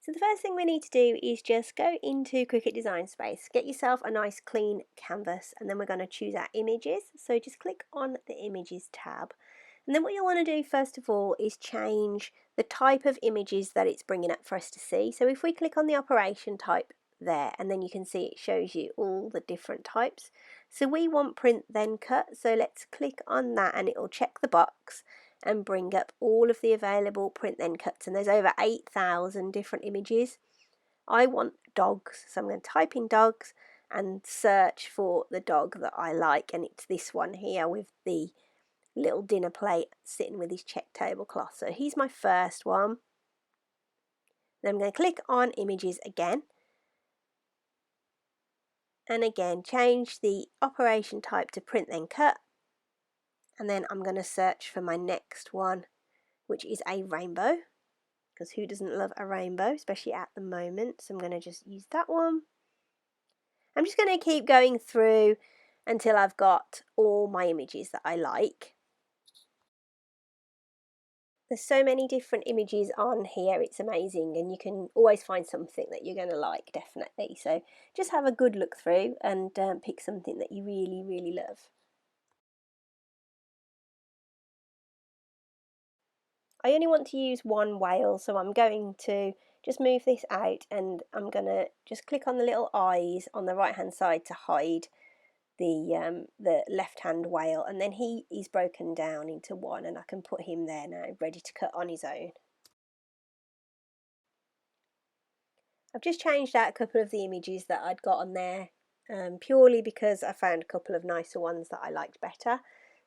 So the first thing we need to do is just go into Cricut Design Space, get yourself a nice clean canvas, and then we're going to choose our images. So just click on the images tab. And then what you'll want to do first of all is change the type of images that it's bringing up for us to see. So if we click on the operation type there, and then you can see it shows you all the different types. So we want print then cut, so let's click on that and it will check the box and bring up all of the available print then cuts, and there's over 8,000 different images. I want dogs, so I'm going to type in dogs and search for the dog that I like, and it's this one here with the little dinner plate sitting with his check tablecloth. So he's my first one. Then I'm going to click on images again, and again change the operation type to print then cut, and then I'm going to search for my next one, which is a rainbow, because who doesn't love a rainbow, especially at the moment. So I'm going to just use that one. I'm just going to keep going through until I've got all my images that I like. There's so many different images on here, it's amazing, and you can always find something that you're going to like, definitely. So just have a good look through and pick something that you really, really love. I only want to use one whale, so I'm going to just move this out, and I'm going to just click on the little eyes on the right hand side to hide the left hand whale, and then he is broken down into one, and I can put him there now ready to cut on his own. I've just changed out a couple of the images that I'd got on there purely because I found a couple of nicer ones that I liked better.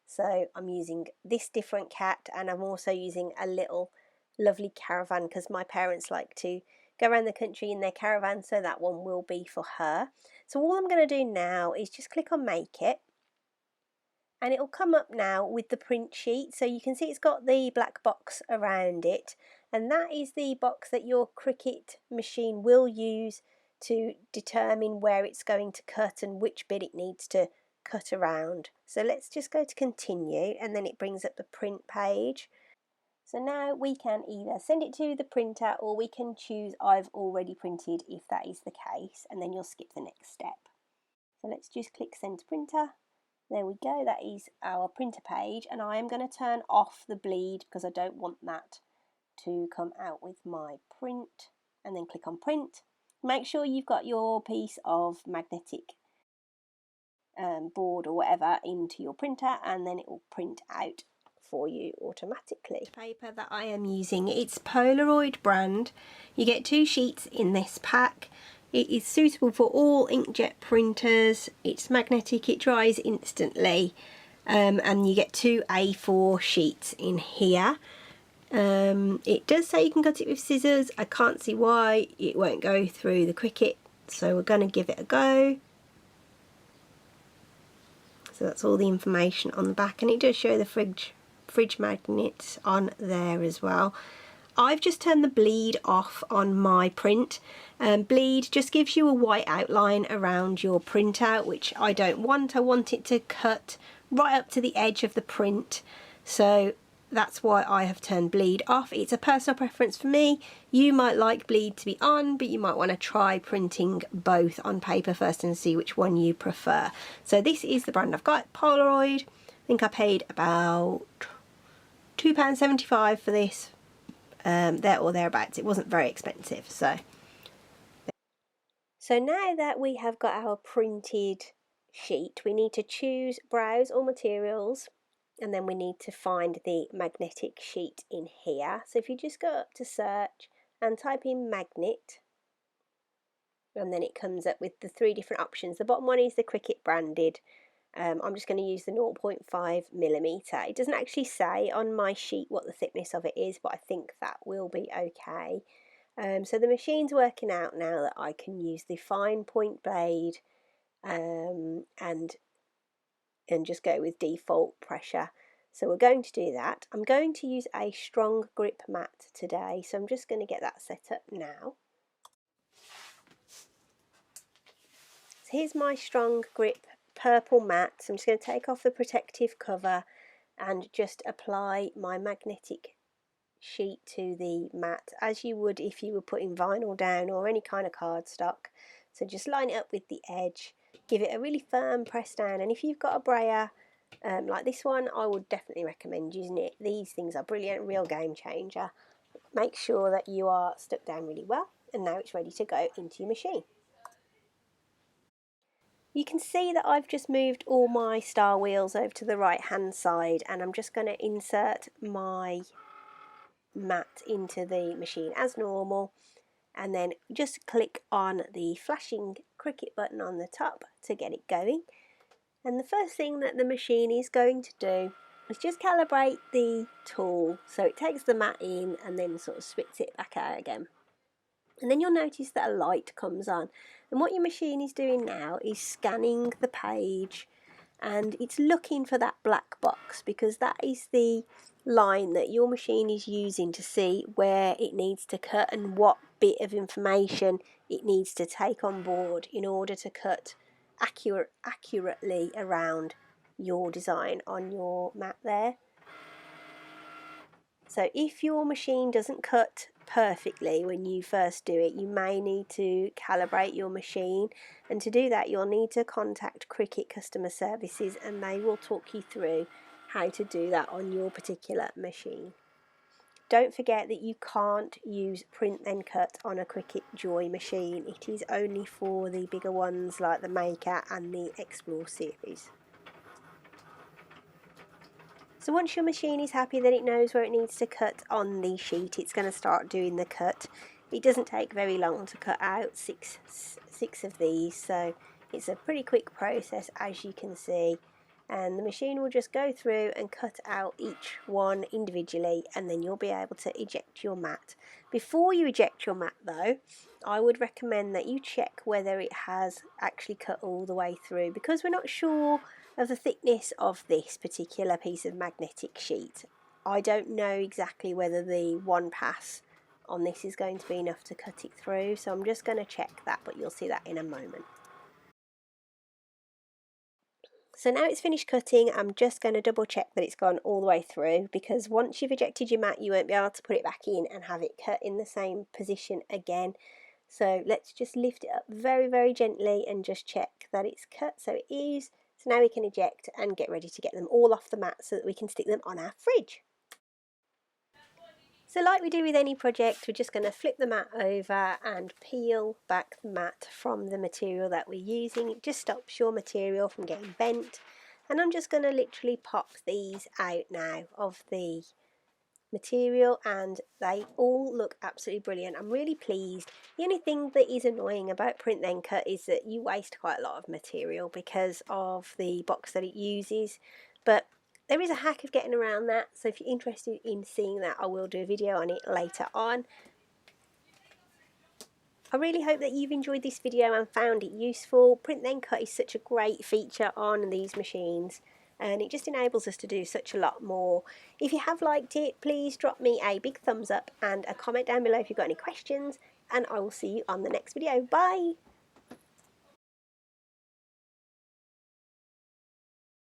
So I'm using this different cat, and I'm also using a little lovely caravan because my parents like to go around the country in their caravan, so that one will be for her. So all I'm going to do now is just click on Make It, and it'll come up now with the print sheet. So you can see it's got the black box around it, and that is the box that your Cricut machine will use to determine where it's going to cut and which bit it needs to cut around. So let's just go to continue, and then it brings up the print page. So now we can either send it to the printer, or we can choose I've already printed if that is the case, and then you'll skip the next step. So let's just click send to printer. There we go, that is our printer page, and I am going to turn off the bleed because I don't want that to come out with my print, and then click on print. Make sure you've got your piece of magnetic board or whatever into your printer, and then it will print out for you automatically. Paper that I am using, it's Polaroid brand. You get 2 sheets in this pack. It is suitable for all inkjet printers. It's magnetic, it dries instantly, and you get 2 A4 sheets in here. It does say you can cut it with scissors. I can't see why it won't go through the Cricut, so we're going to give it a go. So that's all the information on the back, and it does show the fridge magnets on there as well. I've just turned the bleed off on my print. Bleed just gives you a white outline around your printout, which I don't want. I want it to cut right up to the edge of the print, so that's why I have turned bleed off. It's a personal preference for me. You might like bleed to be on, but you might want to try printing both on paper first and see which one you prefer. So this is the brand I've got, Polaroid. I think I paid about £2.75 for this, there or thereabouts. It wasn't very expensive. So now that we have got our printed sheet, we need to choose Browse All Materials, and then we need to find the magnetic sheet in here. So if you just go up to search and type in magnet, and then it comes up with the 3 different options. The bottom one is the Cricut branded. I'm just going to use the 0.5mm. It doesn't actually say on my sheet what the thickness of it is, but I think that will be okay. So the machine's working out now that I can use the Fine Point Blade and just go with default pressure. So we're going to do that. I'm going to use a strong grip mat today, so I'm just going to get that set up now. So here's my strong grip purple mat. So I'm just going to take off the protective cover and just apply my magnetic sheet to the mat as you would if you were putting vinyl down or any kind of cardstock. So just line it up with the edge, give it a really firm press down, and if you've got a brayer like this one, I would definitely recommend using it. These things are brilliant, real game changer. Make sure that you are stuck down really well, and now it's ready to go into your machine. You can see that I've just moved all my star wheels over to the right hand side, and I'm just going to insert my mat into the machine as normal, and then just click on the flashing Cricut button on the top to get it going. And the first thing that the machine is going to do is just calibrate the tool, so it takes the mat in and then sort of spits it back out again. And then you'll notice that a light comes on, and what your machine is doing now is scanning the page, and it's looking for that black box because that is the line that your machine is using to see where it needs to cut and what bit of information it needs to take on board in order to cut accurately around your design on your mat there. So if your machine doesn't cut perfectly when you first do it, you may need to calibrate your machine, and to do that you'll need to contact Cricut customer services and they will talk you through how to do that on your particular machine. Don't forget that you can't use print then cut on a Cricut Joy machine. It is only for the bigger ones like the Maker and the Explore series. So once your machine is happy that it knows where it needs to cut on the sheet, it's going to start doing the cut. It doesn't take very long to cut out six of these, so it's a pretty quick process, as you can see. And the machine will just go through and cut out each one individually, and then you'll be able to eject your mat. Before you eject your mat though, I would recommend that you check whether it has actually cut all the way through, because we're not sure of the thickness of this particular piece of magnetic sheet. I don't know exactly whether the one pass on this is going to be enough to cut it through, so I'm just going to check that, but you'll see that in a moment. So now it's finished cutting, I'm just going to double check that it's gone all the way through, because once you've ejected your mat you won't be able to put it back in and have it cut in the same position again. So let's just lift it up very, very gently and just check that it's cut. So it is. So now we can eject and get ready to get them all off the mat so that we can stick them on our fridge. So like we do with any project, we're just going to flip the mat over and peel back the mat from the material that we're using. It just stops your material from getting bent. And I'm just going to literally pop these out now of the material, and they all look absolutely brilliant. I'm really pleased. The only thing that is annoying about print then cut is that you waste quite a lot of material because of the box that it uses, but there is a hack of getting around that, so if you're interested in seeing that, I will do a video on it later on. I really hope that you've enjoyed this video and found it useful. Print then cut is such a great feature on these machines, and it just enables us to do such a lot more. If you have liked it, please drop me a big thumbs up and a comment down below if you've got any questions, and I will see you on the next video. Bye!